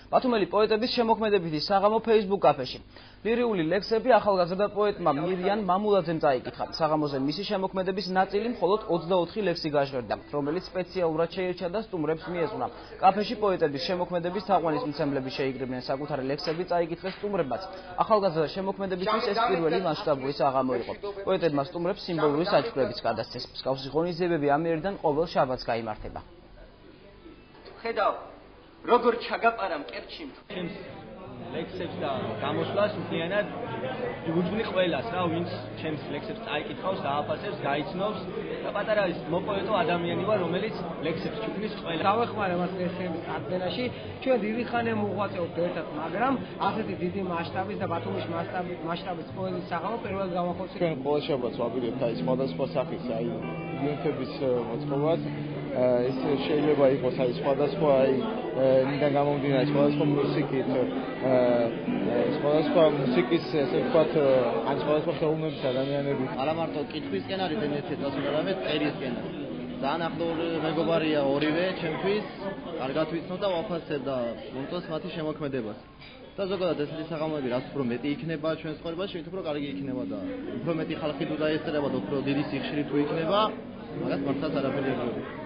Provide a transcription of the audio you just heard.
ბათუმელი პოეტების შემოქმედებითი საღამო Facebook კაფეში. ლირიული ლექსები ახალგაზრდა პოეტმა მირიან მამულაძემ წაიკითხა. საღამოზე მისი შემოქმედების ნაწილი მხოლოდ 24 ლექსი გაჟღერდა, რომელიც სპეციალურად შეირჩა და სტუმრებს მიეძღვნა. კაფეში პოეტების შემოქმედების თაყვანისმცემლები შეიკრიბნენ საკუთარი ლექსები წაიკითხეს სტუმრებმაც. ახალგაზრდა შემოქმედებისთვის ეს პირველი მასშტაბური საღამო იყო. პოეტებმა სტუმრებს სიმბოლური საჩუქრებიც გადასცეს. მსგავსი ღონისძიებები ამიერიდან ყოველ შაბათს გაიმართება. ხედავ, როგორ ჩაგაპარა მკერჩი ლექსებს და გამოსვლას მთლიანად უძვნი ყველას რა, ვინც ჩემს ლექსებს წაიკითხავს, დააფასებს, გაიცნობს და პატარა ის მოპოეტო ადამიანი ვარ, რომელიც ლექსებს ჩუქნის ყველა. დავეხმარე მას ლექსების წარდგენაში. ჩვენ დიდი ხანია მოღვაწეობთ ერთად, მაგრამ ასეთი დიდი მასშტაბის და ბათუმის მასშტაბის პოეზიის საღამო პირველად გავახოცეთ. ჩვენ ყოველ შაბათს ვაპირებთ აი სხვადასხვა სახის აი ივენთების მოწყობას. ეს შეიძლება იყოს აი სხვადასხვა ნიდან გამომდინარე სხვადასხვა მუსიკით, სხვადასხვა მუსიკის ესე ვთქვათ, ან სხვადასხვა ხელოვნების ადამიანებით. არა მარტო კითხვისკენ არის ენერგია დასწრება, არამედ წერისკენ. ძალიან ახლო მეგობარია ორივე ჩემთვის, კარგად ვიცნობ და ვაფასებ და მომწონს მათი შემოქმედებას. და ზოგადად ესეთი საღამოები რაც უფრო მეტი იქნება ჩვენს ცხოვრებაში, შევით უფრო კარგი იქნება და უფრო მეტი ხალხი თუ დაესწრება და უფრო დიდი სიხშირით თუ იქნება, მაგას მართლაც არაფერი არ გვაქვს.